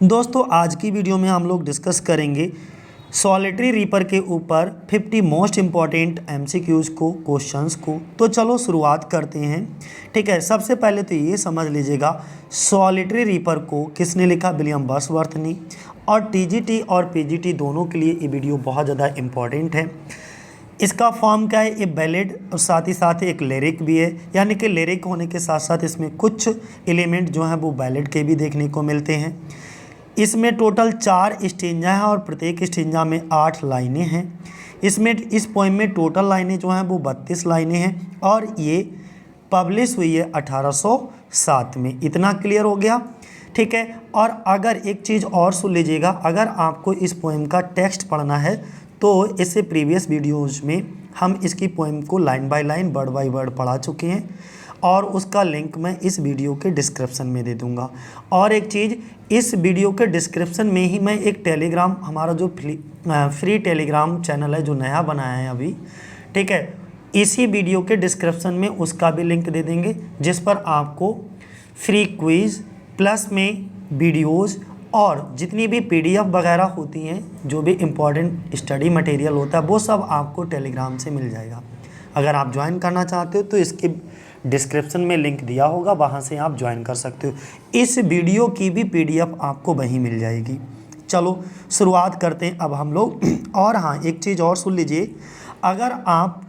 दोस्तों आज की वीडियो में हम लोग डिस्कस करेंगे सॉलिटरी रीपर के ऊपर 50 मोस्ट इम्पॉर्टेंट एमसीक्यूज़ को, क्वेश्चंस को। तो चलो शुरुआत करते हैं। ठीक है, सबसे पहले तो ये समझ लीजिएगा सॉलिटरी रीपर को किसने लिखा, विलियम बर्ड्सवर्थ ने। और टीजीटी और पीजीटी दोनों के लिए ये वीडियो बहुत ज़्यादा इम्पॉर्टेंट है। इसका फॉर्म क्या है, ये बैलेड और साथ ही साथ एक लिरिक भी है, यानी कि लिरिक होने के साथ साथ इसमें कुछ एलिमेंट जो हैं वो बैलेड के भी देखने को मिलते हैं। इसमें टोटल 4 स्टेंजा हैं और प्रत्येक स्टेंजा में 8 लाइनें हैं। इस पोएम में टोटल लाइनें जो हैं वो 32 लाइनें हैं और ये पब्लिश हुई है 1807 में। इतना क्लियर हो गया। ठीक है, और अगर एक चीज़ और सुन लीजिएगा, अगर आपको इस पोएम का टेक्स्ट पढ़ना है तो इससे प्रीवियस वीडियोज़ में हम इसकी पोएम को line by line, word by word पढ़ा चुके हैं और उसका लिंक मैं इस वीडियो के डिस्क्रिप्शन में दे दूंगा। और एक चीज़, इस वीडियो के डिस्क्रिप्शन में ही मैं एक टेलीग्राम, हमारा जो फ्री टेलीग्राम चैनल है जो नया बनाया है अभी, ठीक है, इसी वीडियो के डिस्क्रिप्शन में उसका भी लिंक दे देंगे, जिस पर आपको फ्री क्विज़ प्लस में वीडियोज़ और जितनी भी पीडीएफ वगैरह होती हैं, जो भी इम्पोर्टेंट स्टडी मटेरियल होता है, वो सब आपको टेलीग्राम से मिल जाएगा। अगर आप ज्वाइन करना चाहते हो तो इसके डिस्क्रिप्शन में लिंक दिया होगा, वहाँ से आप ज्वाइन कर सकते हो। इस वीडियो की भी पीडीएफ आपको वहीं मिल जाएगी। चलो शुरुआत करते हैं अब हम लोग। और हाँ, एक चीज़ और सुन लीजिए, अगर आप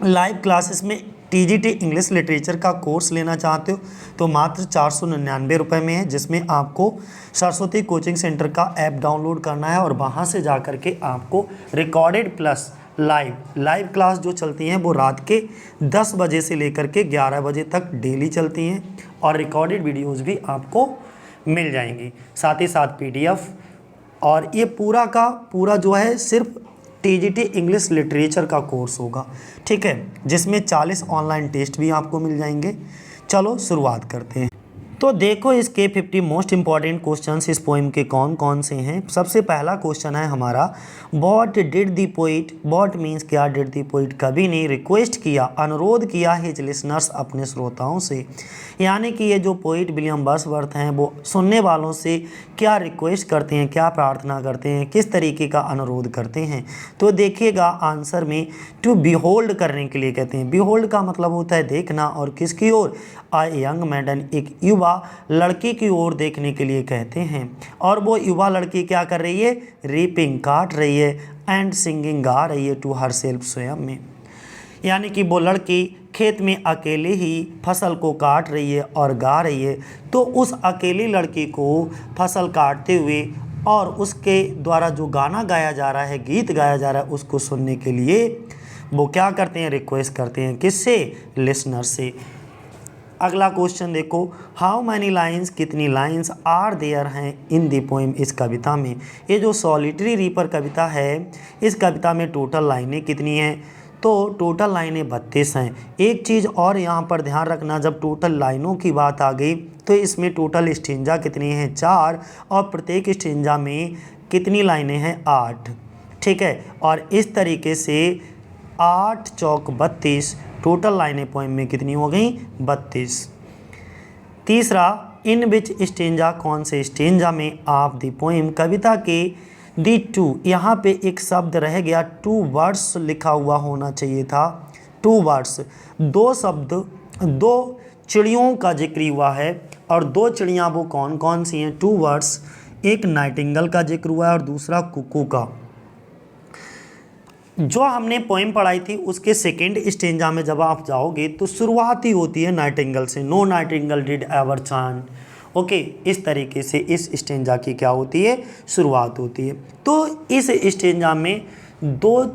लाइव क्लासेस में टीजीटी इंग्लिश लिटरेचर का कोर्स लेना चाहते हो तो मात्र 499 रुपये में है, जिसमें आपको सरस्वती कोचिंग सेंटर का ऐप डाउनलोड करना है और वहाँ से जा कर के आपको रिकॉर्डेड प्लस लाइव क्लास जो चलती हैं वो रात के 10 बजे से लेकर के 11 बजे तक डेली चलती हैं और रिकॉर्डेड वीडियोज़ भी आपको मिल जाएंगी, साथ ही साथ पीडीएफ। और ये पूरा का पूरा जो है सिर्फ टीजीटी इंग्लिश लिटरेचर का कोर्स होगा, ठीक है, जिसमें 40 ऑनलाइन टेस्ट भी आपको मिल जाएंगे। चलो शुरुआत करते हैं। तो देखो इसके 50 मोस्ट इम्पॉर्टेंट क्वेश्चंस इस पोएम के कौन कौन से हैं। सबसे पहला क्वेश्चन है हमारा, what did the poet, what means क्या डिड द पोइट, कवि ने रिक्वेस्ट किया, अनुरोध किया हिज लिसनर्स, अपने श्रोताओं से। यानी कि ये जो पोइट विलियम बर्ड्सवर्थ हैं वो सुनने वालों से क्या रिक्वेस्ट करते हैं, क्या प्रार्थना करते हैं, किस तरीके का अनुरोध करते हैं। तो देखिएगा आंसर में टू बिहोल्ड करने के लिए कहते हैं। बिहोल्ड का मतलब होता है देखना, और किसकी ओर, अ यंग मैडन, एक युवा लड़की की ओर देखने के लिए कहते हैं। और वो युवा लड़की क्या कर रही है, रीपिंग, काट रही है, एंड सिंगिंग, गा रही है, टू हर सेल्फ, स्वयं में। यानी कि वो लड़की खेत में अकेले ही फसल को काट रही है और गा रही है। तो उस अकेली लड़की को फसल काटते हुए और उसके द्वारा जो गाना गाया जा रहा है, गीत गाया जा रहा है, उसको सुनने के लिए वो क्या करते हैं, रिक्वेस्ट करते हैं। किससे, लिसनर से। अगला क्वेश्चन देखो, हाउ मैनी लाइन्स, कितनी लाइन्स आर देयर हैं इन द पोएम, इस कविता में। ये जो सॉलिटरी रीपर कविता है, इस कविता में टोटल लाइनें कितनी हैं, तो टोटल लाइनें 32 हैं। एक चीज़ और यहाँ पर ध्यान रखना, जब टोटल लाइनों की बात आ गई तो इसमें टोटल स्टेंजा कितनी हैं, 4, और प्रत्येक स्टेंजा में कितनी लाइनें हैं, 8। ठीक है, और इस तरीके से 8 चौक 32, टोटल लाइनें पोएम में कितनी हो गई, 32। तीसरा, इन विच स्टेंजा, कौन से स्टेंजा में ऑफ द पोएम, कविता के दी टू, यहाँ पे एक शब्द रह गया, 2 वर्ड्स लिखा हुआ होना चाहिए था, 2 वर्ड्स, 2 शब्द, 2 चिड़ियों का जिक्र हुआ है। और 2 चिड़ियाँ वो कौन कौन सी हैं, 2 वर्ड्स, एक नाइटिंगेल का जिक्र हुआ है और दूसरा कुकू का। जो हमने पोएम पढ़ाई थी उसके सेकेंड स्टेंजा में जब आप जाओगे तो शुरुआत ही होती है नाइटिंगेल से, no nightingale did ever chant. Okay, इस तरीके से इस स्टेंजा की क्या होती है, शुरुआत होती है। तो इस स्टेंजा में 2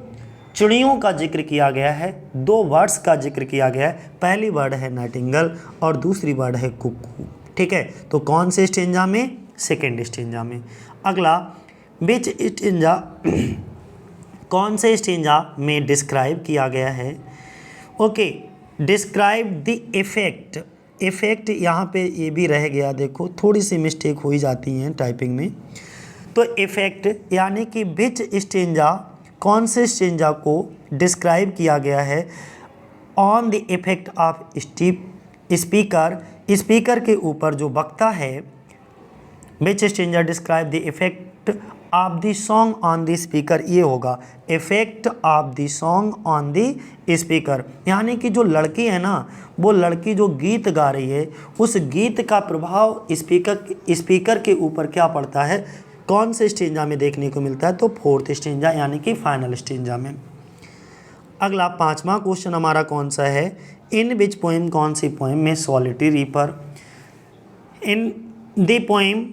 चिड़ियों का जिक्र किया गया है, 2 वर्ड्स का जिक्र किया गया है। पहली वर्ड है नाइटिंगेल और दूसरी वर्ड है कुकू। ठीक है, तो कौन से स्टेंजा में, सेकेंड स्टेंजा में। अगला, विच स्टेंजा, कौन से स्टेंजा में डिस्क्राइब किया गया है। Okay, describe the effect, effect यहाँ पे ये भी रह गया, देखो थोड़ी सी मिस्टेक हो ही जाती हैं टाइपिंग में। तो इफेक्ट यानी कि विच स्टेंजा, कौन से स्टेंजा को डिस्क्राइब किया गया है, on the effect of speaker, speaker के ऊपर जो वक्ता है which stanza describe the effect of the song on the speaker, ये होगा effect of the song on the speaker, यानी कि जो लड़की है ना, वो लड़की जो गीत गा रही है, उस गीत का प्रभाव स्पीकर के ऊपर क्या पड़ता है, कौन से स्टेंजा में देखने को मिलता है, तो फोर्थ स्टेंजा यानी कि फाइनल स्टेंजा में। अगला 5वां क्वेश्चन हमारा कौन सा है, इन विच पोएम, कौन सी पोएम में solitary reaper, in the poem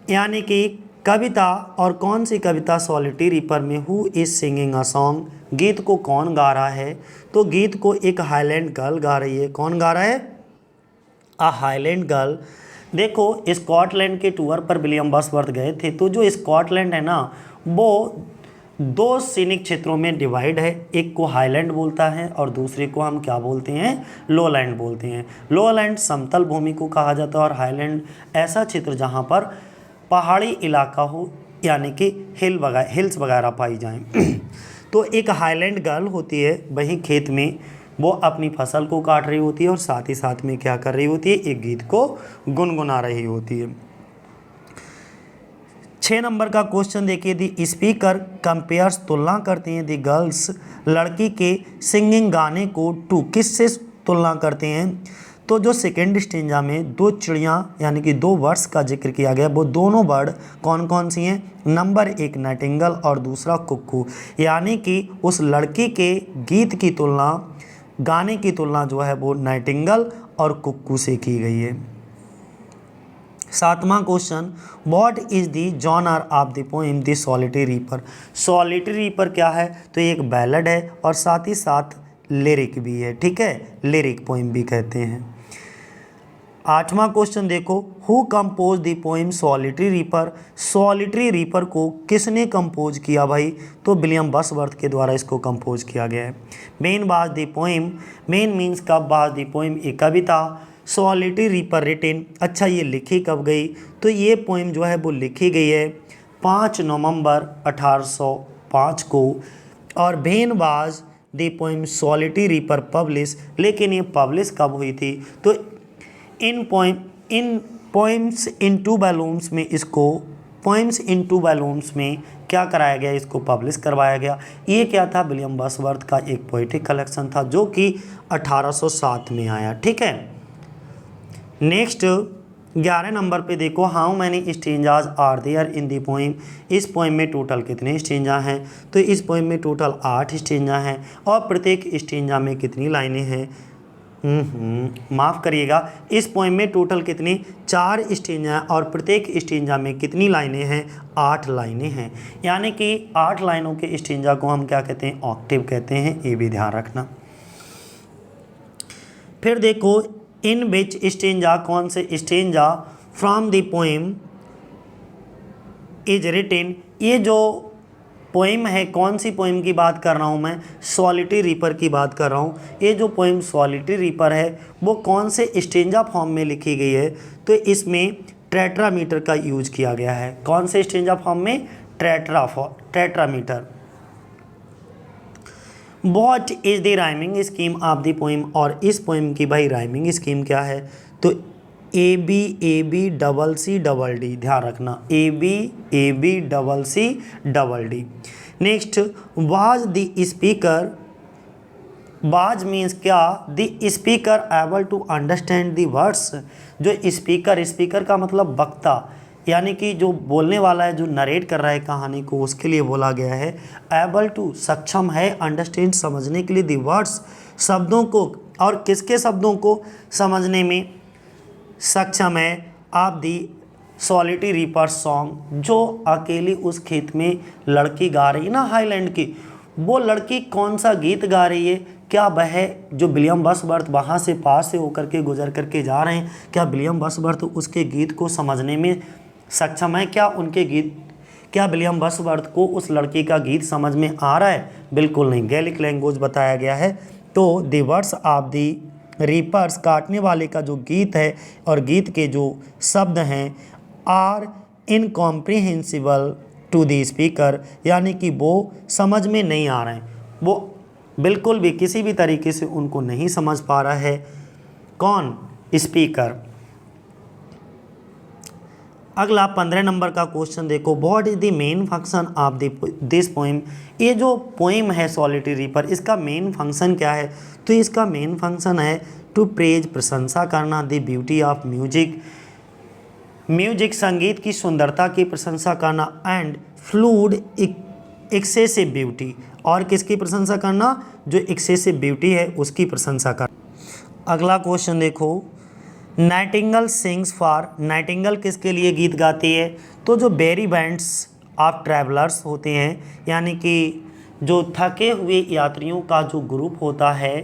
यानी कि कविता, और कौन सी कविता सॉलिटरी रीपर में, who is singing a song, गीत को कौन गा रहा है, तो गीत को एक हाईलैंड गर्ल गा रही है। कौन गा रहा है, अ हाईलैंड गर्ल। देखो स्कॉटलैंड के टूर पर विलियम वर्ड्सवर्थ गए थे, तो जो स्कॉटलैंड है ना, वो 2 सीनिक क्षेत्रों में डिवाइड है, एक को हाईलैंड बोलता है और दूसरे को हम क्या बोलते हैं, लोलैंड बोलते हैं। लोलैंड समतल भूमि को कहा जाता है और हाईलैंड ऐसा क्षेत्र जहाँ पर पहाड़ी इलाका हो, यानी कि हिल्स वगैरह पाई जाएं। तो एक हाईलैंड गर्ल होती है, वहीं खेत में वो अपनी फसल को काट रही होती है और साथ ही साथ में क्या कर रही होती है, एक गीत को गुनगुना रही होती है। 6 नंबर का क्वेश्चन देखिए, दी स्पीकर कंपेयर्स, तुलना करते हैं, दी गर्ल्स, लड़की के सिंगिंग गाने को, टू, किससे तुलना करते हैं, तो जो सेकेंड स्टेंजा में 2 चिड़ियाँ यानी कि 2 बर्ड्स का जिक्र किया गया, वो दोनों बर्ड कौन कौन सी हैं, नंबर 1 नाइटिंगेल और दूसरा कुक्कू, यानी कि उस लड़की के गीत की तुलना, गाने की तुलना जो है वो नाइटिंगेल और कुक्कू से की गई है। 7वां question, what is the genre of the poem the solitary reaper, solitary reaper क्या है, तो ये एक बैलड है और साथ ही साथ लिरिक भी है, ठीक है, लिरिक पोएम भी कहते हैं। 8वां क्वेश्चन देखो, who compose the poem solitary reaper, solitary reaper को किसने कंपोज किया भाई, तो विलियम वर्ड्सवर्थ के द्वारा इसको कंपोज किया गया है। Main was the poem, main means कब वाज द पोएम, एक कविता, सॉलिटरी रीपर रिटेन, अच्छा ये लिखी कब गई, तो ये पोएम जो है वो लिखी गई है 5 नवंबर 1805 को, और when was the poem solitary reaper publish, लेकिन ये पब्लिश कब हुई थी, तो इन पोएम्स इन 2 वॉल्यूम्स में, इसको पोएम्स इन 2 वॉल्यूम्स में क्या कराया गया, इसको पब्लिश करवाया गया। ये क्या था, विलियम वर्ड्सवर्थ का एक पोएटिक कलेक्शन था जो कि 1807 में आया, ठीक है। नेक्स्ट 11 नंबर पे देखो, how many stanzas are there in the poem, इस पोएम में टोटल कितने स्टेंजा हैं, तो इस पोएम में टोटल 8 स्टेंजा हैं और प्रत्येक स्टेंजा में कितनी लाइनें हैं, माफ़ करिएगा, इस पोएम में टोटल कितनी 4 स्टेंजा हैं और प्रत्येक स्टेंजा में कितनी लाइनें हैं, 8 लाइनें हैं, यानी कि 8 लाइनों के स्टेंजा को हम क्या कहते हैं, ऑक्टेव कहते हैं, ये भी ध्यान रखना। फिर देखो, इन विच स्टेंजा, कौन से stanza from the poem is written, ये जो पोएम है, कौन सी पोएम की बात कर रहा हूँ मैं, सॉलिटरी रीपर की बात कर रहा हूँ। ये जो पोएम सॉलिटरी रीपर है वो कौन से स्टेंजा फॉर्म में लिखी गई है, तो इसमें टेट्रामीटर का यूज किया गया है। कौन से स्टेंजा फॉर्म में, tetrameter. What is the rhyming scheme of the poem, और इस पोएम की भाई राइमिंग स्कीम क्या है, तो AB double C double D, ध्यान रखना, AB double C double D। Next, was the speaker, was means क्या, the speaker able to understand the words, जो स्पीकर का मतलब वक्ता, यानी कि जो बोलने वाला है, जो नरेट कर रहा है कहानी को, उसके लिए बोला गया है। एबल टू, सक्षम है, अंडरस्टैंड, समझने के लिए, दी वर्ड्स, शब्दों को, और किसके शब्दों को समझने में सक्षम है, आप दी सॉलिटरी रीपर सॉन्ग, जो अकेली उस खेत में लड़की गा रही है ना, हाईलैंड की, वो लड़की कौन सा गीत गा रही है, क्या वह जो विलियम वर्ड्सवर्थ वहाँ से पास से होकर के गुजर करके जा रहे हैं, क्या विलियम वर्ड्सवर्थ उसके गीत को समझने में सक्षम है, क्या विलियम वर्ड्सवर्थ को उस लड़की का गीत समझ में आ रहा है, बिल्कुल नहीं, गैलिक लैंग्वेज बताया गया है। तो the words of the reapers, काटने वाले का जो गीत है और गीत के जो शब्द हैं, are incomprehensible to the speaker, यानी कि वो समझ में नहीं आ रहे हैं, वो बिल्कुल भी किसी भी तरीके से उनको नहीं समझ पा रहा है, कौन, स्पीकर। अगला 15 नंबर का क्वेश्चन देखो, what is the main function of this poem. ये जो पोएम है सॉलिटरी रीपर, इसका मेन फंक्शन क्या है? तो इसका मेन फंक्शन है टू प्रेज, प्रशंसा करना, the beauty of music, music संगीत की सुंदरता की प्रशंसा करना, एंड फ्लूड एक्सेसिव ब्यूटी, और किसकी प्रशंसा करना? जो एक्सेसिव ब्यूटी है उसकी प्रशंसा करना। अगला क्वेश्चन देखो, नाइटिंगल सिंग्स फॉर, नाइटिंगल किसके लिए गीत गाती है? तो जो बेरी बैंड्स ऑफ ट्रैवलर्स होते हैं, यानी कि जो थके हुए यात्रियों का जो ग्रुप होता है,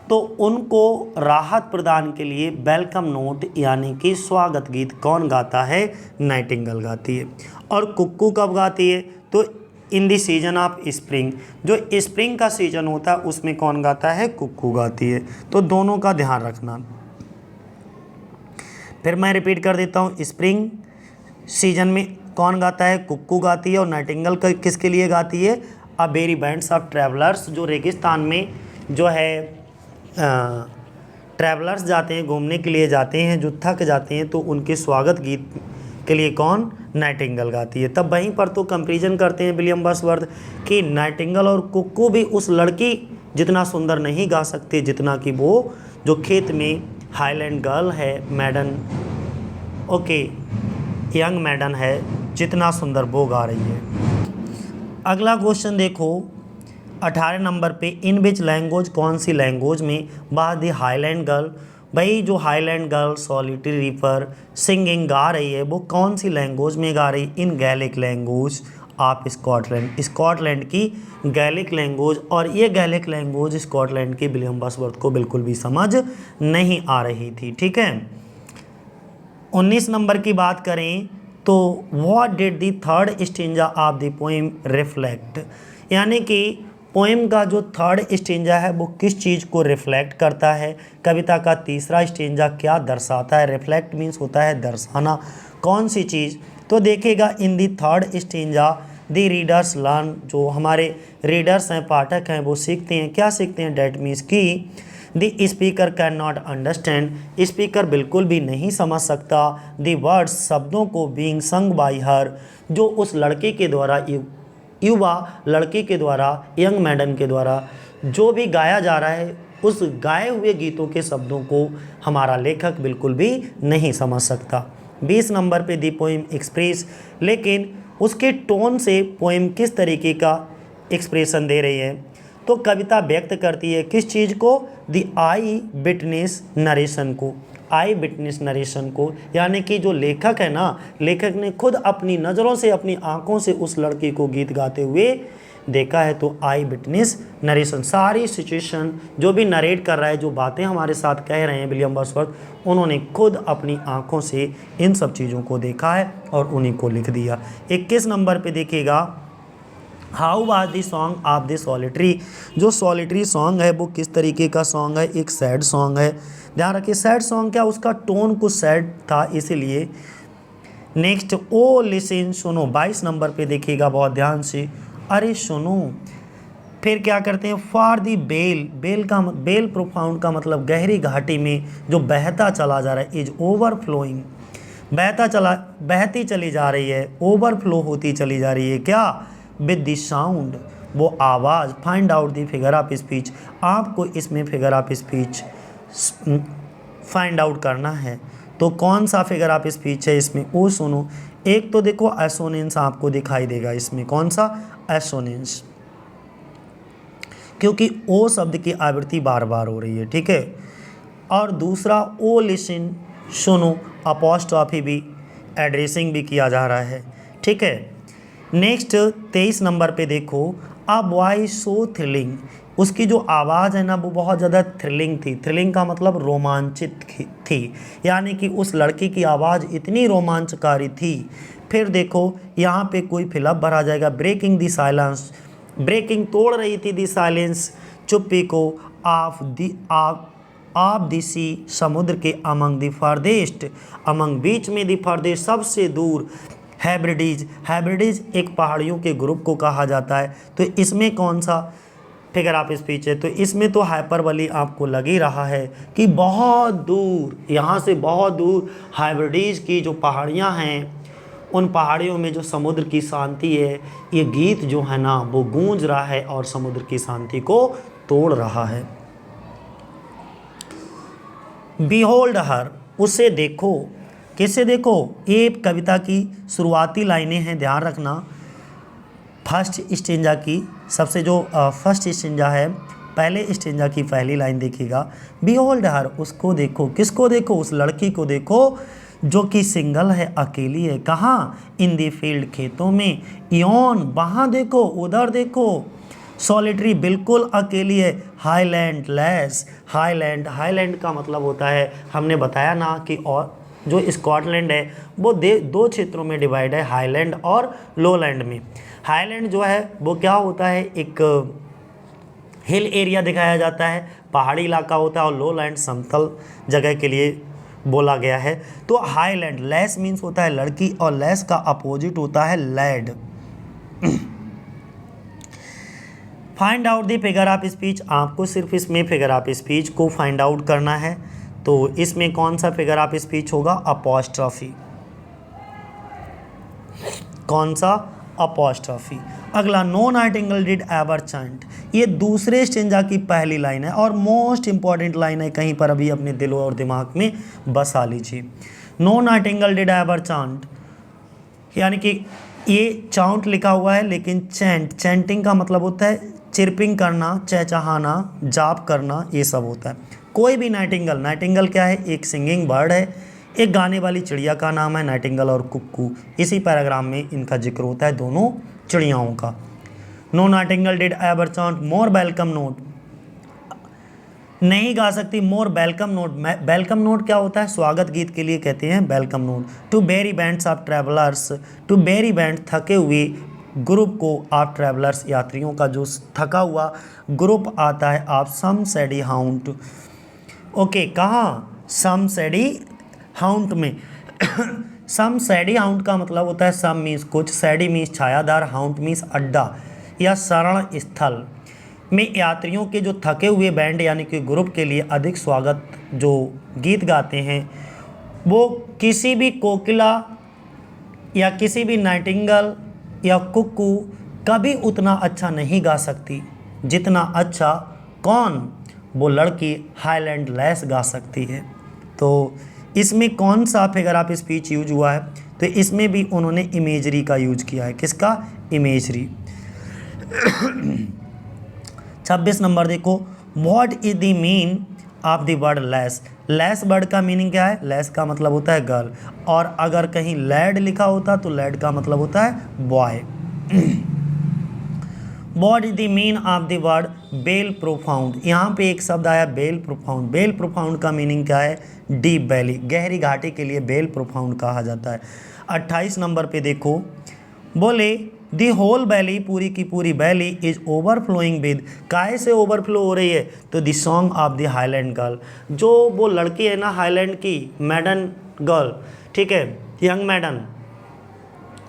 तो उनको राहत प्रदान के लिए वेलकम नोट यानी कि स्वागत गीत कौन गाता है? नाइटिंगल गाती है। और कुक्कू कब गाती है? तो in the season of spring, जो स्प्रिंग का सीजन होता है उसमें कौन गाता है? कुक्कू गाती है। तो दोनों का ध्यान रखना। फिर मैं रिपीट कर देता हूँ, स्प्रिंग सीजन में कौन गाता है? कुक्कू गाती है। और नाइटिंगल किसके लिए गाती है? अ बेरी बैंड्स ऑफ ट्रैवलर्स, जो रेगिस्तान में जो है ट्रैवलर्स जाते हैं, घूमने के लिए जाते हैं, जो थक जाते हैं, तो उनके स्वागत गीत के लिए कौन? नाइटिंगल गाती है। तब वहीं पर तो कंपैरिजन करते हैं विलियम वर्ड्सवर्थ कि नाइटिंगल और कुक्कू भी उस लड़की जितना सुंदर नहीं गा सकते जितना कि वो जो खेत में हाईलैंड गर्ल है, मैडन, ओके, यंग मैडन है, जितना सुंदर वो गा रही है। अगला क्वेश्चन देखो 18 नंबर पे, इन विच लैंग्वेज, कौन सी लैंग्वेज में बाद द हाईलैंड गर्ल, भाई जो highland girl solitary reaper singing गा रही है वो कौन सी लैंग्वेज में गा रही? In Gaelic language of Scotland, Scotland की गैलिक लैंग्वेज। और ये गैलिक लैंग्वेज स्कॉटलैंड के विलियम वर्ड्सवर्थ को बिल्कुल भी समझ नहीं आ रही थी। ठीक है। 19 नंबर की बात करें तो what did the third stanza of the poem reflect, यानी कि पोएम का जो थर्ड स्टेंजा है वो किस चीज़ को रिफ्लेक्ट करता है? कविता का तीसरा स्टेंजा क्या दर्शाता है? रिफ्लेक्ट मीन्स होता है दर्शाना, कौन सी चीज़? तो देखिएगा, in the third stanza the readers learn, जो हमारे रीडर्स हैं, पाठक हैं, वो सीखते हैं। क्या सीखते हैं? डैट मीन्स कि the speaker can not understand, speaker बिल्कुल भी नहीं समझ सकता, द वर्ड्स, शब्दों को, बीइंग संग बाई हर, जो उस लड़के के द्वारा, युवा लड़के के द्वारा, यंग मैडम के द्वारा जो भी गाया जा रहा है, उस गाए हुए गीतों के शब्दों को हमारा लेखक बिल्कुल भी नहीं समझ सकता। 20 नंबर पे दी पोएम एक्सप्रेस, लेकिन उसके टोन से पोएम किस तरीके का एक्सप्रेशन दे रही है? तो कविता व्यक्त करती है किस चीज़ को? दी आई विटनेस नरेशन को, आई विटनेस नरेशन को, यानी कि जो लेखक है ना, लेखक ने खुद अपनी नज़रों से, अपनी आंखों से उस लड़की को गीत गाते हुए देखा है। तो आई विटनेस नरेशन, सारी सिचुएशन जो भी नरेट कर रहा है, जो बातें हमारे साथ कह रहे हैं विलियम वर्ड्सवर्थ, उन्होंने खुद अपनी आंखों से इन सब चीज़ों को देखा है और उन्हीं को लिख दिया। 21 नंबर पे देखिएगा, how was the song of the solitary, जो सॉलिटरी सॉन्ग है वो किस तरीके का सॉन्ग है? एक सैड सॉन्ग है। ध्यान रखिए, सैड सॉन्ग क्या, उसका टोन कुछ सैड था इसीलिए। नेक्स्ट, ओ लिसन, सुनो, 22 नंबर पे देखिएगा बहुत ध्यान से, अरे सुनो। फिर क्या करते हैं? फॉर दी बेल, बेल का, बेल प्रोफाउंड का मतलब गहरी घाटी में जो बहता चला जा रहा है, इज ओवरफ्लोइंग, बहती चली जा रही है, ओवरफ्लो होती चली जा रही है। क्या? विद द साउंड, वो आवाज़। Find out the figure of speech, आपको इसमें figure of speech find out करना है। तो कौन सा फिगर ऑफ स्पीच है इसमें? ओ सुनो। एक तो देखो एसोनेंस आपको दिखाई देगा इसमें, कौन सा? एसोनेंस, क्योंकि ओ शब्द की आवृत्ति बार बार हो रही है। ठीक है। और दूसरा, ओ लिसन, सुनो, अपॉस्ट्रॉफी भी, एड्रेसिंग भी किया जा रहा है। ठीक है। नेक्स्ट 23 नंबर पे देखो, अ वॉइस सो थ्रिलिंग, उसकी जो आवाज़ है ना वो बहुत ज़्यादा थ्रिलिंग थी। थ्रिलिंग का मतलब रोमांचित थी, यानी कि उस लड़की की आवाज़ इतनी रोमांचकारी थी। फिर देखो यहाँ पे कोई फिलअप भरा जाएगा, ब्रेकिंग द साइलेंस, ब्रेकिंग तोड़ रही थी द साइलेंस, चुप्पी को, ऑफ द सी, समुद्र के, अमंग द फारदेस्ट, अमंग बीच में, द फारदेस्ट सबसे दूर, हैब्रिडीज, हैब्रिडीज एक पहाड़ियों के ग्रुप को कहा जाता है। तो इसमें कौन सा फिगर ऑफ स्पीच है। तो इसमें तो हाइपरबली आपको लग ही रहा है कि बहुत दूर, यहाँ से बहुत दूर हाइब्रिडीज की जो पहाड़ियाँ हैं, उन पहाड़ियों में जो समुद्र की शांति है, ये गीत जो है ना वो गूंज रहा है और समुद्र की शांति को तोड़ रहा है। बिहोल्ड हर, उसे देखो। किसे देखो? ये कविता की शुरुआती लाइनें हैं, ध्यान रखना। फर्स्ट स्टेंजा की सबसे जो फर्स्ट स्टेंजा है, पहले स्टेंजा की पहली लाइन देखिएगा। बिहोल्ड हर, उसको देखो। किसको देखो? उस लड़की को देखो जो कि सिंगल है, अकेली है। कहाँ? इन दी फील्ड, खेतों में। योन, वहाँ देखो, उधर देखो। सॉलिटरी, बिल्कुल अकेली है। हाईलैंड लेस, हाईलैंड, हाईलैंड का मतलब होता है, हमने बताया ना कि और जो स्कॉटलैंड है वो दो क्षेत्रों में डिवाइड है, हाईलैंड और लोलैंड में। हाईलैंड जो है वो क्या होता है, एक हिल एरिया दिखाया जाता है, पहाड़ी इलाका होता है, और लोलैंड समतल जगह के लिए बोला गया है। तो हाईलैंड, लेस मीन्स होता है लड़की, और लेस का अपोजिट होता है lad. Find out the figure of speech, आपको सिर्फ इसमें फिगर ऑफ स्पीच को फाइंड आउट करना है। तो इसमें कौन सा फिगर ऑफ स्पीच होगा? अपॉस्ट्रॉफी। कौन सा? अपॉस्ट्रॉफी। अगला, no nightingale did ever chant, ये दूसरे स्टेंजा की पहली लाइन है और मोस्ट इंपॉर्टेंट लाइन है, कहीं पर अभी अपने दिल और दिमाग में बसा लीजिए। No nightingale did ever chant, यानी कि ये चाउंट लिखा हुआ है लेकिन चैंट, चैंटिंग का मतलब होता है चिरपिंग करना, चहचहाना, जाप करना, ये सब होता है। कोई भी नाइटिंगल, नाइटिंगल क्या है? एक सिंगिंग बर्ड है, एक गाने वाली चिड़िया का नाम है नाइटिंगल और कुक्कू। इसी पैराग्राम में इनका जिक्र होता है, दोनों चिड़ियाओं का। No nightingale did ever chant more welcome note, नहीं गा सकती more welcome note. Welcome note क्या होता है? स्वागत गीत के लिए कहते हैं welcome note. To weary bands of travellers, to weary band, थके हुए ग्रुप को, ऑफ ट्रैवलर्स, यात्रियों का जो थका हुआ ग्रुप आता है, ऑफ सम सैडी हाउंट। ओके, कहाँ? सम सैडी हाउंट में। सम सैडी हाउंट का मतलब होता है सम मीन्स कुछ, सैडी मीन्स छायादार, हाउंट मीन्स अड्डा या शरण स्थल में यात्रियों के जो थके हुए बैंड यानी कि ग्रुप के लिए अधिक स्वागत जो गीत गाते हैं, वो किसी भी कोकिला या किसी भी नाइटिंगल या कुक्कू कभी उतना अच्छा नहीं गा सकती जितना अच्छा कौन? वो लड़की हाईलैंड लेस गा सकती है। तो इसमें कौन सा फिगर ऑफ स्पीच यूज हुआ है? तो इसमें भी उन्होंने इमेजरी का यूज किया है। किसका? इमेजरी। 26 नंबर देखो, what is the mean of the word less. Less word का मीनिंग क्या है? लेस का मतलब होता है गर्ल, और अगर कहीं लैड लिखा होता तो लैड का मतलब होता है boy. What is the mean of the word vale profound, यहाँ पे एक शब्द आया बेल प्रोफाउंड। बेल प्रोफाउंड का मीनिंग क्या है? डीप वैली, गहरी घाटी के लिए बेल प्रोफाउंड कहा जाता है। 28 नंबर पे देखो, बोले दी होल वैली, पूरी की पूरी वैली इज ओवरफ्लोइंग विद, काहे से ओवरफ्लो हो रही है? तो the song of the highland girl, जो वो लड़की है ना हाईलैंड की, मैडन गर्ल, ठीक है, यंग मैडन,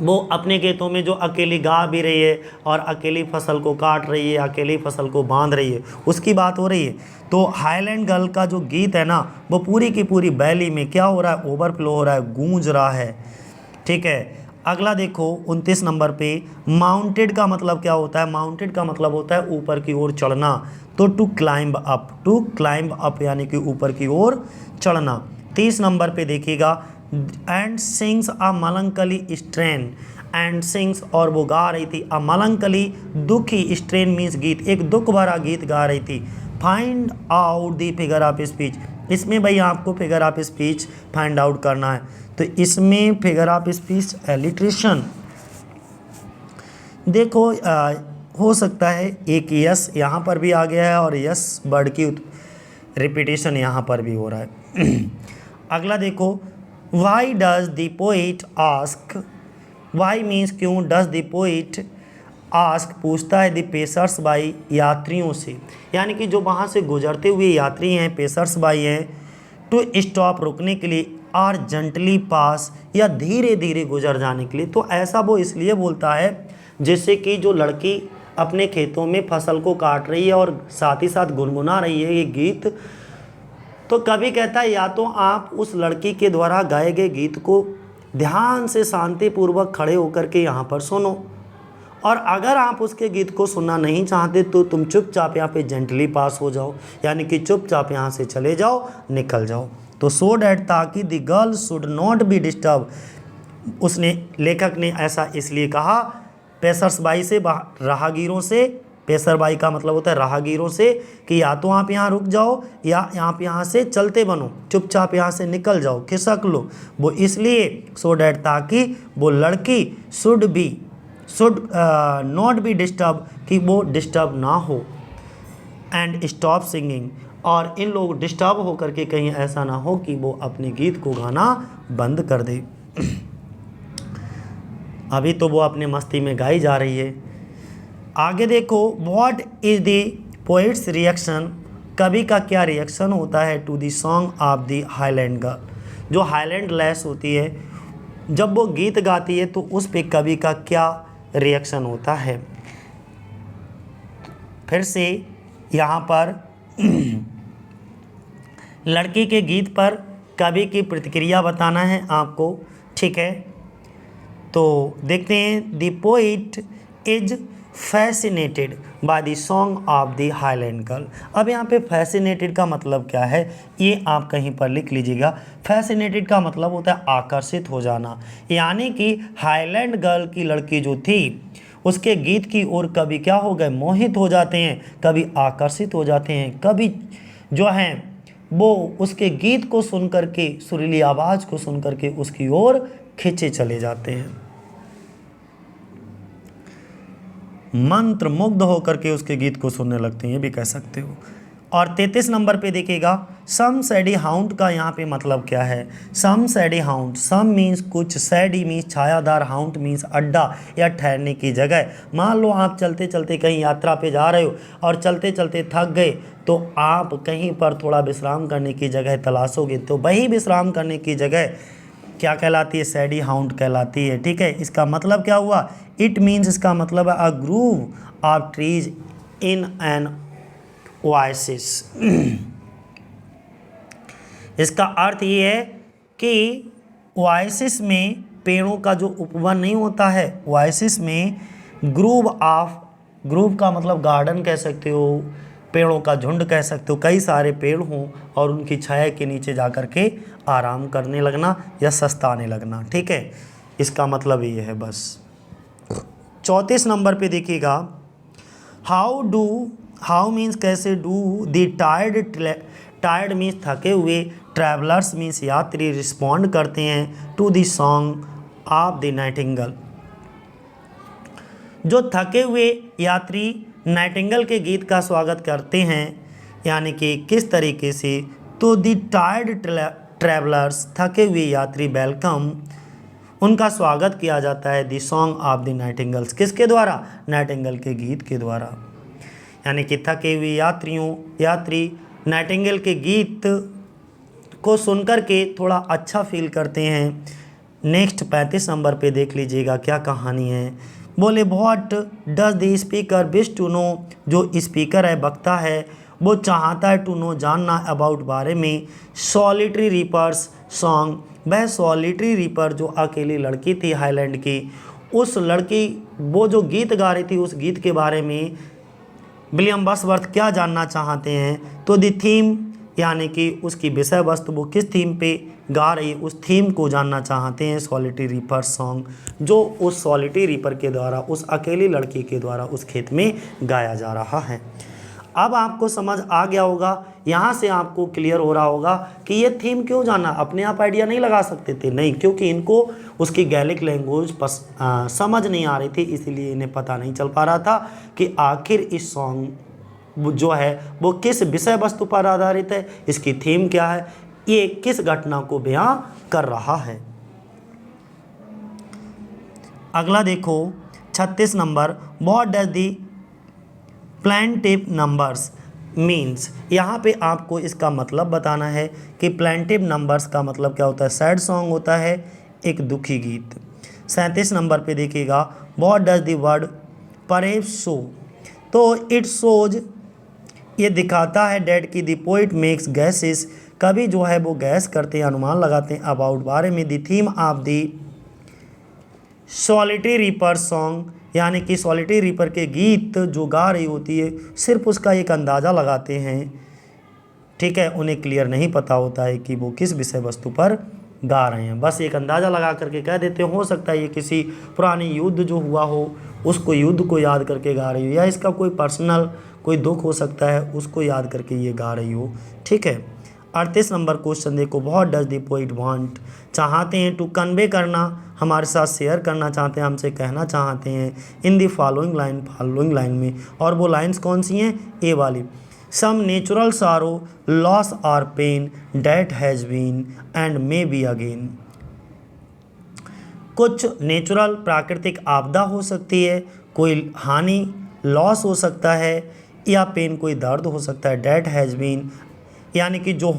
वो अपने खेतों में जो अकेली गा भी रही है और अकेली फसल को काट रही है, अकेली फसल को बांध रही है, उसकी बात हो रही है। तो हाईलैंड गर्ल का जो गीत है ना, वो पूरी की पूरी वैली में क्या हो रहा है? ओवरफ्लो हो रहा है, गूंज रहा है, ठीक है। अगला देखो 29 नंबर पे, माउंटेड का मतलब क्या होता है? माउंटेड का मतलब होता है ऊपर की ओर चढ़ना। तो to climb up, to climb up यानी कि ऊपर की ओर चढ़ना। 30 नंबर पे देखिएगा, and sings a melancholy strain, and sings, और वो गा रही थी, अ मलंकली, दुखी, स्ट्रेन मीन्स गीत, एक दुख भरा गीत गा रही थी। Find out the figure of speech, इसमें भाई आपको figure of speech find out करना है। तो इसमें फिगर ऑफ स्पीच एलिट्रेशन देखो, हो सकता है एक यस यहाँ पर भी आ गया है और यस वर्ड की रिपीटेशन यहाँ पर भी हो रहा है। अगला देखो, why does the poet ask, why means क्यों, डज द पोइट आस्क पूछता है, द पेसर्स बाई यात्रियों से, यानी कि जो वहाँ से गुजरते हुए यात्री हैं, पेसर्स बाई हैं, टू स्टॉप रुकने के लिए, आर जेंटली पास या धीरे धीरे गुजर जाने के लिए। तो ऐसा वो इसलिए बोलता है जिससे कि जो लड़की अपने खेतों में फसल को काट रही है और साथ ही साथ गुनगुना रही है ये गीत, तो कवि कहता है या तो आप उस लड़की के द्वारा गाए गए गीत को ध्यान से शांतिपूर्वक खड़े होकर के यहाँ पर सुनो, और अगर आप उसके गीत को सुनना नहीं चाहते तो तुम चुपचाप यहाँ पे जेंटली पास हो जाओ, यानी कि चुपचाप यहाँ से चले जाओ, निकल जाओ। तो सो डैट, ताकि the girl should not be disturb, उसने लेखक ने ऐसा इसलिए कहा पेशर्सबाई से, राहगीरों से, पेशरबाई का मतलब होता है राहगीरों से, कि या तो आप यहाँ रुक जाओ या आप यहाँ से चलते बनो, चुपचाप यहाँ से निकल जाओ, खिसक लो। वो इसलिए सो डैट, ताकि वो लड़की शुड नॉट बी डिस्टर्ब, कि वो डिस्टर्ब ना हो, एंड स्टॉप सिंगिंग, और इन लोग डिस्टर्ब होकर के कहीं ऐसा ना हो कि वो अपने गीत को गाना बंद कर दे। अभी तो वो अपने मस्ती में गाई जा रही है। आगे देखो, what is the poet's reaction, कवि का क्या रिएक्शन होता है to the song of the highland girl, जो हाईलैंड लैस होती है जब वो गीत गाती है तो उस पे कवि का क्या रिएक्शन होता है। फिर से यहाँ पर लड़की के गीत पर कवि की प्रतिक्रिया बताना है आपको, ठीक है। तो देखते हैं, the poet is fascinated by the song of the highland girl. अब यहाँ पे फैसिनेटेड का मतलब क्या है ये आप कहीं पर लिख लीजिएगा। फैसिनेटेड का मतलब होता है आकर्षित हो जाना, यानी कि हाईलैंड गर्ल की लड़की जो थी उसके गीत की ओर कभी क्या हो गए, मोहित हो जाते हैं, कभी आकर्षित हो जाते हैं, कभी जो हैं वो उसके गीत को सुन करके, सुरीली आवाज़ को सुन करके उसकी ओर खींचे चले जाते हैं, मंत्र मुग्ध होकर के उसके गीत को सुनने लगते हैं, ये भी कह सकते हो। और 33 नंबर पे देखिएगा, सम सैडी हाउंड का यहाँ पे मतलब क्या है। सम सैडी हाउंड, सम मीन्स कुछ, सैडी मीन्स छायादार, हाउंड मीन्स अड्डा या ठहरने की जगह। मान लो आप चलते चलते कहीं यात्रा पे जा रहे हो और चलते चलते थक गए तो आप कहीं पर थोड़ा विश्राम करने की जगह तलाशोगे, तो वही विश्राम करने की जगह क्या कहलाती है, सैडी हाउंड कहलाती है, ठीक है। इसका मतलब क्या हुआ, इट मीन्स, इसका मतलब है a grove of trees in an oasis. इसका अर्थ ये है कि ओएसिस में पेड़ों का जो उपवन नहीं होता है, ओएसिस में ग्रूव का मतलब गार्डन कह सकते हो, पेड़ों का झुंड कह सकते हो, कई सारे पेड़ हों और उनकी छाया के नीचे जाकर के आराम करने लगना या सस्ताने लगना, ठीक है। इसका मतलब ये है बस। 34 नंबर पे देखिएगा, हाउ मीन्स कैसे, डू द टायर्ड मीन्स थके हुए, ट्रैवलर्स मीन्स यात्री रिस्पॉन्ड करते हैं to the song of the nightingale, जो थके हुए यात्री नाइटिंगेल के गीत का स्वागत करते हैं, यानी कि किस तरीके से, तो द टायर्ड ट्रैवलर्स, थके हुए यात्री, वेलकम, उनका स्वागत किया जाता है the song of the nightingales, किसके द्वारा, नाइटिंगेल के गीत के द्वारा। यानी कि थके हुए यात्री नाइटिंगेल के गीत को सुनकर के थोड़ा अच्छा फील करते हैं। नेक्स्ट 35 नंबर पे देख लीजिएगा क्या कहानी है। बोले, what does the speaker wish to know, जो स्पीकर है, वक्ता है, वो चाहता है टू नो, जानना, अबाउट, बारे में, सॉलिटरी रीपर्स सॉन्ग, वह सॉलिटरी रीपर जो अकेली लड़की थी हाईलैंड की, उस लड़की वो जो गीत गा रही थी उस गीत के बारे में विलियम वर्ड्सवर्थ क्या जानना चाहते हैं, तो द थीम, यानी कि उसकी विषय वस्तु, वो किस थीम पे गा रही है उस थीम को जानना चाहते हैं। सॉलिटरी रीपर सॉन्ग, जो उस सॉलिटरी रीपर के द्वारा, उस अकेली लड़की के द्वारा उस खेत में गाया जा रहा है। अब आपको समझ आ गया होगा, यहाँ से आपको क्लियर हो रहा होगा कि ये थीम क्यों जाना, अपने आप आइडिया नहीं लगा सकते थे, नहीं, क्योंकि इनको उसकी गैलिक लैंग्वेज समझ नहीं आ रही थी, इसीलिए इन्हें पता नहीं चल पा रहा था कि आखिर इस सॉन्ग जो है वो किस विषय वस्तु पर आधारित है, इसकी थीम क्या है, ये किस घटना को बयां कर रहा है। अगला देखो 36 number, what does the plaintiff numbers means, यहाँ पे आपको इसका मतलब बताना है कि प्लेंटिव नंबर्स का मतलब क्या होता है, सैड सॉन्ग होता है, एक दुखी गीत। 37 नंबर पे देखिएगा, what does the word perhaps show, तो इट शोज, ये दिखाता है डेट की द पोइट मेक्स गैसेस, कभी जो है वो गैस करते हैं, अनुमान लगाते हैं अबाउट बारे में the theme of the solitary reaper song, यानी कि सॉलिटरी रीपर के गीत जो गा रही होती है सिर्फ उसका एक अंदाज़ा लगाते हैं। ठीक है, उन्हें क्लियर नहीं पता होता है कि वो किस विषय वस्तु पर गा रहे हैं, बस एक अंदाज़ा लगा करके कह देते हैं। हो सकता है ये किसी पुरानी युद्ध जो हुआ हो उसको, युद्ध को याद करके गा रही हो, या इसका कोई पर्सनल कोई दुख हो सकता है उसको याद करके ये गा रही हो। ठीक है, 38 नंबर क्वेश्चन देखो, what does the poet want, चाहते हैं टू कन्वे करना, हमारे साथ शेयर करना चाहते हैं, हमसे कहना चाहते हैं in the following line, following line में, और वो लाइन्स कौन सी हैं, ए वाली, सम नेचुरल सारो लॉस और pain that has been and may be again, कुछ नेचुरल प्राकृतिक आपदा हो सकती है, कोई हानि लॉस हो सकता है, या पेन कोई दर्द हो सकता है, डेट हैज़ बीन यानी कि जो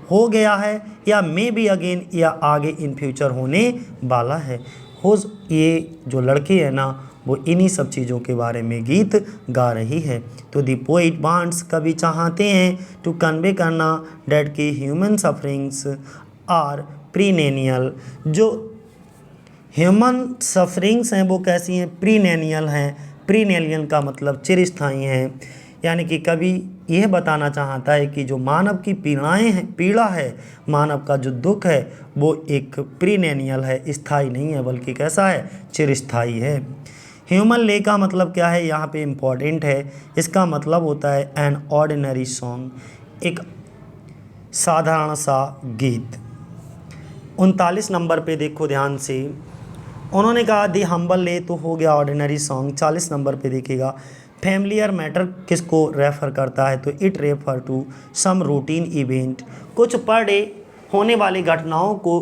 हो गया है, या मे बी अगेन या आगे इन फ्यूचर होने वाला है। हो ये जो लड़की है ना वो इन्हीं सब चीज़ों के बारे में गीत गा रही है। तो द पोइट वांट्स, कवि चाहते हैं टू कन्वे करना डेट की ह्यूमन सफरिंग्स आर प्रीनेनियल, जो ह्यूमन सफरिंग्स हैं वो कैसी हैं, प्रीनेनियल हैं। प्रीनेनियल का मतलब चिरस्थायी हैं, यानी कि कवि यह बताना चाहता है कि जो मानव की पीड़ाएं हैं, पीड़ा है, मानव का जो दुख है वो एक प्रीनेनियल है, स्थायी नहीं है बल्कि कैसा है, चिरस्थायी है। ह्यूमन ले का मतलब क्या है, यहाँ पे इम्पॉर्टेंट है, इसका मतलब होता है एन ऑर्डिनरी सॉन्ग, एक साधारण सा गीत। 39 नंबर पे देखो ध्यान से, उन्होंने कहा दी हम्बल ले तो हो गया ऑर्डिनरी सॉन्ग। 40 नंबर पे देखिएगा, फैमिलियर मैटर किसको रेफ़र करता है, तो it refer to some routine event, कुछ पर डे होने वाली घटनाओं को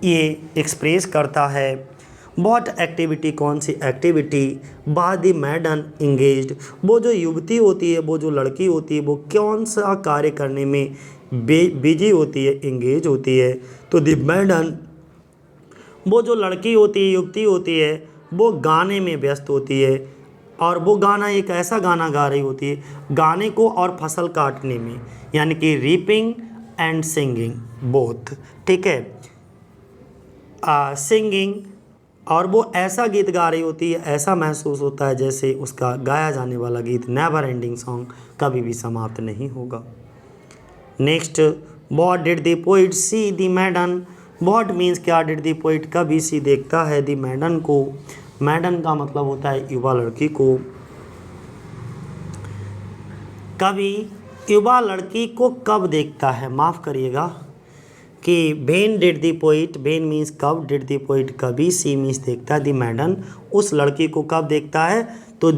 ये एक्सप्रेस करता है। व्हाट एक्टिविटी, कौन सी activity, by the maiden engaged, वो जो युवती होती है, वो जो लड़की होती है, वो कौन सा कार्य करने में बिजी होती है, इंगेज होती है। तो द मैडन, वो जो लड़की होती है, युवती होती है, वो गाने में व्यस्त होती है, और वो गाना एक ऐसा गाना गा रही होती है, गाने को और फसल काटने में, यानी कि रीपिंग एंड सिंगिंग बोथ। ठीक है, सिंगिंग, और वो ऐसा गीत गा रही होती है, ऐसा महसूस होता है जैसे उसका गाया जाने वाला गीत नेवर एंडिंग सॉन्ग कभी भी समाप्त नहीं होगा। Next, what did the poet see the मैडन, what means क्या, डिड द पोइट कभी सी देखता है द मैडन को, मैडन का मतलब होता है युवा लड़की को, कभी युवा लड़की को कब देखता है, माफ़ करिएगा कि when did the poet, when means कब, डिड द पोइट कभी, सी मीन्स देखता है, द मैडन उस लड़की को कब देखता है, तो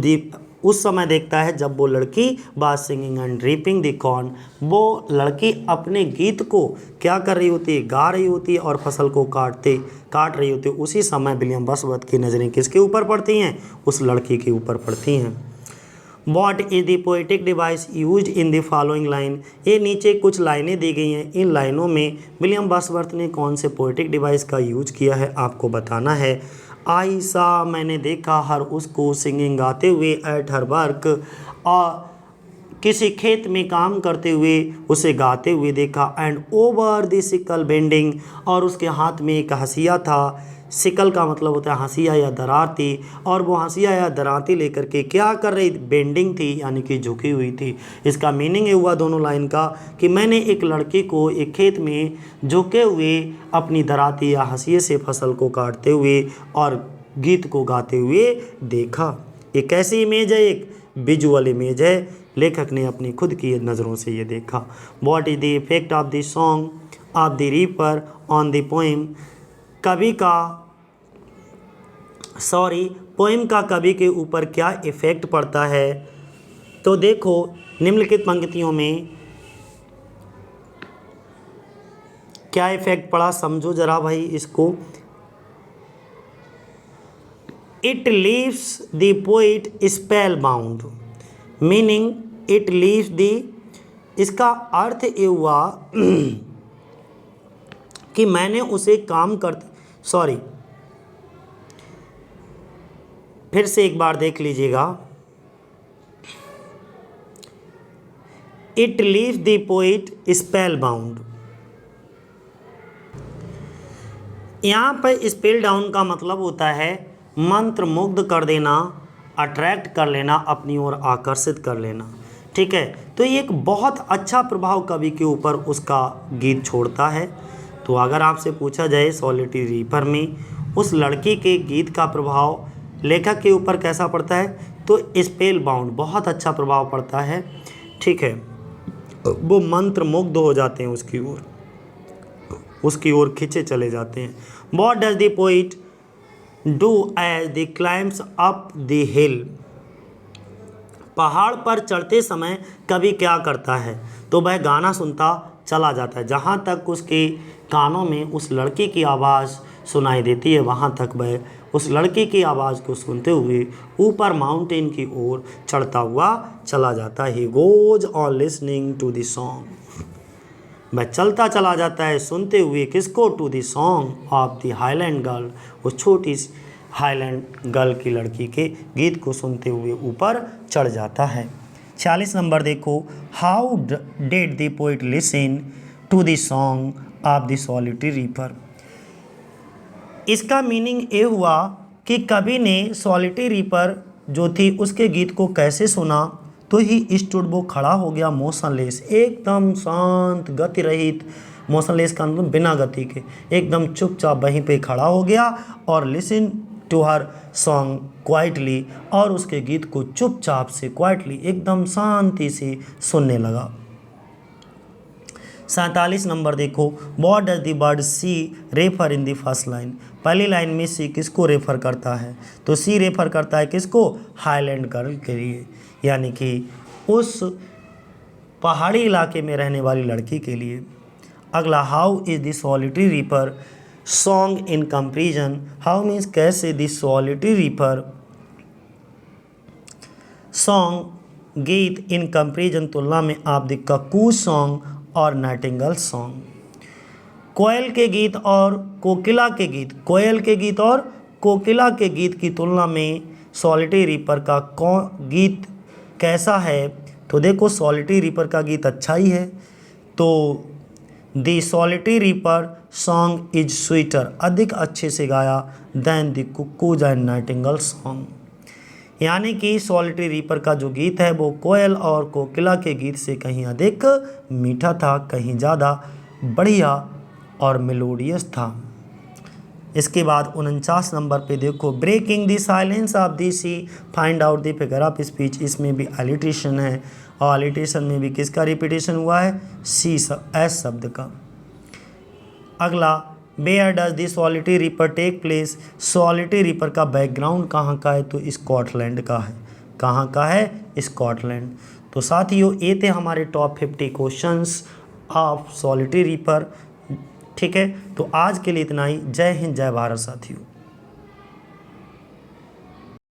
उस समय देखता है जब वो लड़की by singing and reaping the corn, वो लड़की अपने गीत को क्या कर रही होती है, गा रही होती है, और फसल को काट रही होती है। उसी समय विलियम वर्ड्सवर्थ की नज़रें किसके ऊपर पड़ती हैं, उस लड़की के ऊपर पड़ती हैं। What is the poetic device used in the following line, ये नीचे कुछ लाइनें दी गई हैं, इन लाइनों में विलियम वर्ड्सवर्थ ने कौन से पोएटिक डिवाइस का यूज किया है आपको बताना है। आई सा, मैंने देखा, हर उसको, सिंगिंग गाते हुए, एट हर वर्क, और किसी खेत में काम करते हुए उसे गाते हुए देखा, and over the sickle bending, और उसके हाथ में एक हंसिया था, सिकल का मतलब होता है हंसिया या दराती, और वो हंसिया या दराती लेकर के क्या कर रही, बेंडिंग थी यानी कि झुकी हुई थी। इसका मीनिंग ये हुआ दोनों लाइन का कि मैंने एक लड़की को एक खेत में झुके हुए अपनी दराती या हंसिये से फसल को काटते हुए और गीत को गाते हुए देखा। ये कैसी इमेज है, एक विजुअल इमेज है, लेखक ने अपनी खुद की नज़रों से ये देखा। What is the effect of the song of the reaper on the poem, कवि का पोएम का कवि के ऊपर क्या इफ़ेक्ट पड़ता है। तो देखो निम्नलिखित पंक्तियों में क्या इफ़ेक्ट पड़ा, समझो ज़रा भाई इसको। It leaves the poet spell bound, meaning it leaves the, इसका अर्थ ये हुआ कि मैंने उसे काम करते, फिर से एक बार देख लीजिएगा। It leaves the poet spell bound. यहाँ पर स्पेल डाउन का मतलब होता है मंत्र मुग्ध कर देना, अट्रैक्ट कर लेना, अपनी ओर आकर्षित कर लेना। ठीक है, तो ये एक बहुत अच्छा प्रभाव कवि के ऊपर उसका गीत छोड़ता है। तो अगर आपसे पूछा जाए सॉलिटरी रीपर में उस लड़की के गीत का प्रभाव लेखक के ऊपर कैसा पड़ता है, तो स्पेल बाउंड, बहुत अच्छा प्रभाव पड़ता है। ठीक है, वो मंत्र मुग्ध हो जाते हैं उसकी ओर खींचे चले जाते हैं। What does the poet do as the climbs up the hill. पहाड़ पर चढ़ते समय कवि क्या करता है, तो वह गाना सुनता चला जाता है। जहाँ तक उसके कानों में उस लड़की की आवाज़ सुनाई देती है, वहाँ तक वह उस लड़की की आवाज़ को सुनते हुए ऊपर माउंटेन की ओर चढ़ता हुआ चला जाता है। He goes on listening to the song, वह चलता चला जाता है सुनते हुए किसको, to the song of the highland girl, उस छोटी हाईलैंड गर्ल की लड़की के गीत को सुनते हुए ऊपर चढ़ जाता है। 46 नंबर देखो, how did the poet listen to the song of the solitary reaper. इसका मीनिंग ये हुआ कि कवि ने सॉलिटरी रीपर जो थी उसके गीत को कैसे सुना, तो ही स्टूड, वो खड़ा हो गया, मोशनलेस, एकदम शांत, गति रहित। मोशनलेस का मतलब बिना गति के, एकदम चुपचाप वहीं पे खड़ा हो गया और listen to her song quietly, और उसके गीत को चुपचाप से क्वाइटली एकदम शांति से सुनने लगा। 47 नंबर देखो, what does the word she refer in the first line. पहली लाइन में सी किसको रेफर करता है, तो सी रेफर करता है किसको, हाईलैंड गर्ल के लिए, यानी कि उस पहाड़ी इलाके में रहने वाली लड़की के लिए। अगला, how is the solitary reaper song in comparison. How means कैसे द सॉलिटरी रीपर सॉन्ग गीत इन कंपेरिजन तुलना में आप द ककू सॉन्ग और नाइटिंगेल सॉन्ग। कोयल के गीत और कोकिला के गीत, कोयल के गीत और कोकिला के गीत की तुलना में सॉलिटरी रीपर का गीत कैसा है, तो देखो सॉलिटरी रीपर का गीत अच्छा ही है। तो the solitary reaper song is sweeter, अधिक अच्छे से गाया, than the cuckoos and nightingale song, यानी कि सॉलिटरी रीपर का जो गीत है वो कोयल और कोकिला के गीत से कहीं अधिक मीठा था, कहीं ज़्यादा बढ़िया और मेलोडियस था। इसके बाद 49 नंबर पे देखो, breaking the silence of the sea, find out the figure of speech. इसमें भी एलिट्रेशन है, और एलिट्रेशन में भी किसका रिपीटेशन हुआ है, सी एस शब्द का। अगला, where does the solitary reaper take place. Solitary reaper का बैकग्राउंड कहाँ का है, तो स्कॉटलैंड का है। कहाँ का है, स्कॉटलैंड। तो साथियों ये थे हमारे top 50 questions of solitary reaper. ठीक है, तो आज के लिए इतना ही। जय हिंद, जय भारत साथियों।